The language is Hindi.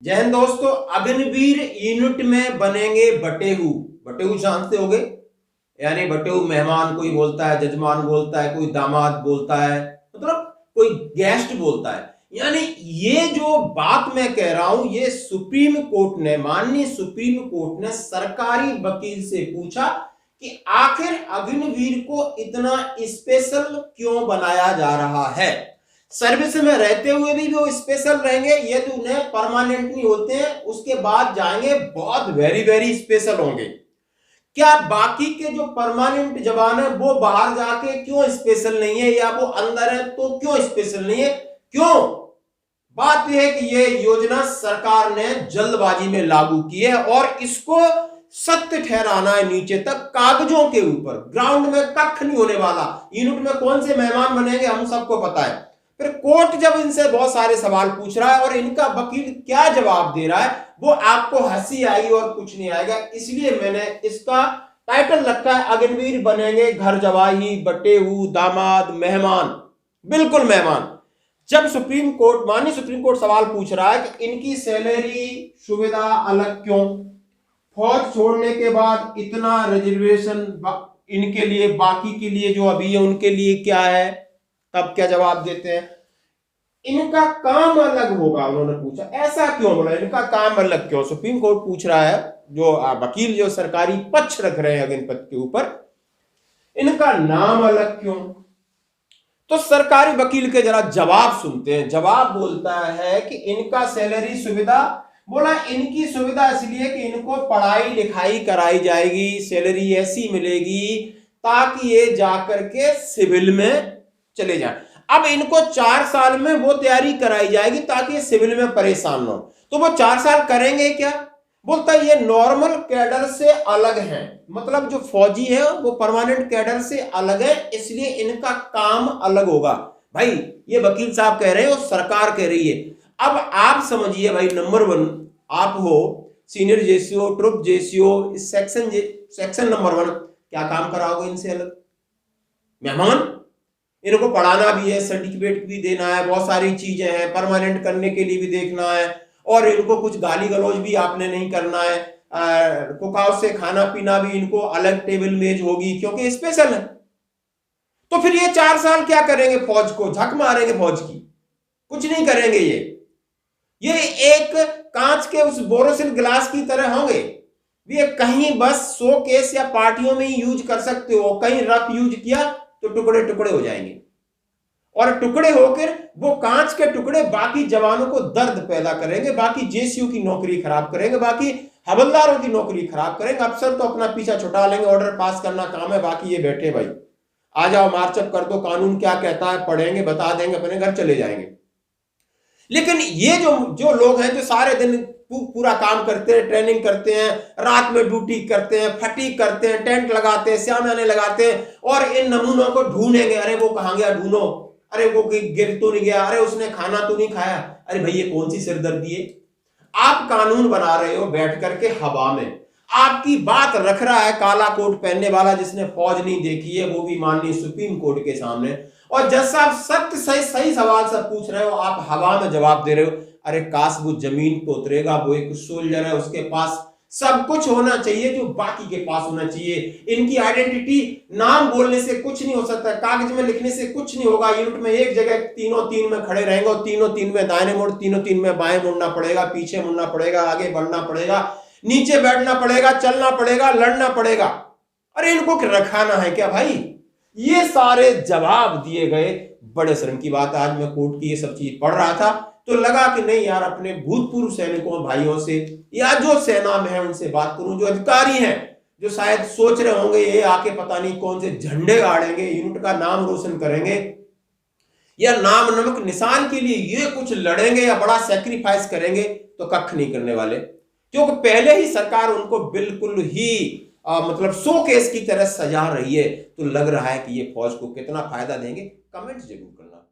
जय हिंद दोस्तों। अग्निवीर यूनिट में बनेंगे बटेहू। बटेहू जानते होंगे, यानी बटेहू मेहमान कोई बोलता है, जजमान बोलता है, कोई दामाद बोलता है, मतलब कोई गेस्ट बोलता है। यानी ये जो बात मैं कह रहा हूं, ये सुप्रीम कोर्ट ने, माननीय सुप्रीम कोर्ट ने सरकारी वकील से पूछा कि आखिर अग्निवीर को इतना स्पेशल क्यों बनाया जा रहा है। सर्विस में रहते हुए भी वो स्पेशल रहेंगे, ये तो उन्हें परमानेंट नहीं होते हैं, उसके बाद जाएंगे बहुत वेरी वेरी स्पेशल होंगे। क्या बाकी के जो परमानेंट जवान है वो बाहर जाके क्यों स्पेशल नहीं है, या वो अंदर है तो क्यों स्पेशल नहीं है? क्यों? बात यह है कि ये योजना सरकार ने जल्दबाजी में लागू की है और इसको सत्य ठहराना है नीचे तक, कागजों के ऊपर। ग्राउंड में कख नहीं होने वाला। यूनिट में कौन से मेहमान बनेंगे हम सबको पता है। फिर कोर्ट जब इनसे बहुत सारे सवाल पूछ रहा है और इनका वकील क्या जवाब दे रहा है, वो आपको हंसी आई और कुछ नहीं आएगा। इसलिए मैंने इसका टाइटल रखा है अग्निवीर बनेंगे घर जवाही, बटेहू, दामाद, मेहमान। बिल्कुल मेहमान। जब सुप्रीम कोर्ट, माननीय सुप्रीम कोर्ट सवाल पूछ रहा है कि इनकी सैलरी सुविधा अलग क्यों, फौज छोड़ने के बाद इतना रिजर्वेशन इनके लिए, बाकी के लिए जो अभी है उनके लिए क्या है, तब क्या जवाब देते हैं? इनका काम अलग होगा, उन्होंने पूछा। ऐसा क्यों बोला, इनका काम अलग क्यों? सुप्रीम कोर्ट पूछ रहा है, जो वकील जो सरकारी पक्ष रख रहे हैं अग्निपथ के ऊपर, इनका नाम अलग क्यों? तो सरकारी वकील के जरा जवाब सुनते हैं। जवाब बोलता है कि इनका सैलरी सुविधा, बोला इनकी सुविधा इसलिए कि इनको पढ़ाई लिखाई कराई जाएगी, सैलरी ऐसी मिलेगी ताकि ये जाकर के सिविल में चले जाए। अब इनको 4 साल में वो तैयारी कराई जाएगी ताकि ये सिविल में परेशान ना हो। तो वो 4 साल करेंगे क्या? बोलता है ये नॉर्मल कैडर से अलग है, मतलब जो फौजी है वो परमानेंट कैडर से अलग है, इसलिए इनका काम अलग होगा। भाई ये वकील साहब कह रहे हैं और सरकार कह रही है। अब आप समझिए भाई, नंबर 1 आप हो, senior JCO, troop JCO, section number 1, क्या काम कराओगे इनसे अलग? मेहमान, इनको पढ़ाना भी है, सर्टिफिकेट भी देना है, बहुत सारी चीजें हैं, परमानेंट करने के लिए भी देखना है, और इनको कुछ गाली गलौज भी आपने नहीं करना है। कुकाव से खाना पीना भी इनको अलग टेबल मेज होगी क्योंकि स्पेशल है। तो फिर ये 4 साल क्या करेंगे? फौज को झक मारेंगे, फौज की कुछ नहीं करेंगे। ये एक कांच के उस बोरोसिल ग्लास की तरह होंगे। ये कहीं बस शो केस या पार्टियों में ही यूज कर सकते हो, कहीं रफ यूज किया तो टुकड़े टुकड़े हो जाएंगे, और टुकड़े होकर वो कांच के टुकड़े बाकी जवानों को दर्द पैदा करेंगे, बाकी जेसीयू की नौकरी खराब करेंगे, बाकी हवलदारों की नौकरी खराब करेंगे। अफसर तो अपना पीछा छुटा लेंगे, ऑर्डर पास करना काम है, बाकी ये बैठे भाई आ जाओ मार्चअप कर दो, कानून क्या कहता है पढ़ेंगे, बता देंगे, अपने घर चले जाएंगे। लेकिन ये जो लोग हैं, जो सारे दिन पूरा काम करते हैं, ट्रेनिंग करते हैं, रात में ड्यूटी करते हैं, फटीग करते हैं, टेंट लगाते हैं, श्यामाने लगाते हैं, और इन नमूनों को ढूंढेंगे। अरे वो कहां गया, ढूंढो। अरे वो गिर तो नहीं गया, अरे उसने खाना तो नहीं खाया। अरे भाई ये कौन सी सिरदर्दी है? आप कानून बना रहे हो बैठ करके हवा में। आपकी बात रख रहा है काला कोट पहनने वाला, जिसने फौज नहीं देखी है, वो भी माननीय सुप्रीम कोर्ट के सामने। और जज साहब सत्य सही सवाल सब पूछ रहे हो, आप हवा में जवाब दे रहे हो। अरे काश वो जमीन पे उतरेगा, वो एक सोल्जर है, उसके पास सब कुछ होना चाहिए जो बाकी के पास होना चाहिए। इनकी आइडेंटिटी नाम बोलने से कुछ नहीं हो सकता, कागज में लिखने से कुछ नहीं होगा। यूनिट में एक जगह तीनों तीन में खड़े रहेंगे, और तीनों तीन में दाहिने मुड़, तीनों तीन में बाएं मुड़ना पड़ेगा, पीछे मुड़ना पड़ेगा, आगे बढ़ना पड़ेगा, नीचे बैठना पड़ेगा, चलना पड़ेगा, लड़ना पड़ेगा। अरे इनको रखाना है क्या भाई? ये सारे जवाब दिए गए। बड़े शर्म की बात, आज मैं कोर्ट की ये सब चीज पढ़ रहा था तो लगा कि नहीं यार, अपने भूतपूर्व सैनिकों भाइयों से या जो सेना में है उनसे बात करूं, जो अधिकारी हैं, जो शायद सोच रहे होंगे ये आके पता नहीं कौन से झंडे गाड़ेंगे, यूनिट का नाम रोशन करेंगे, या नाम नमक निशान के लिए ये कुछ लड़ेंगे या बड़ा सेक्रीफाइस करेंगे, तो कख नहीं करने वाले। क्योंकि पहले ही सरकार उनको बिल्कुल ही मतलब शो केस की तरह सजा रही है। तो लग रहा है कि ये फौज को कितना फायदा देंगे, कमेंट जरूर करना।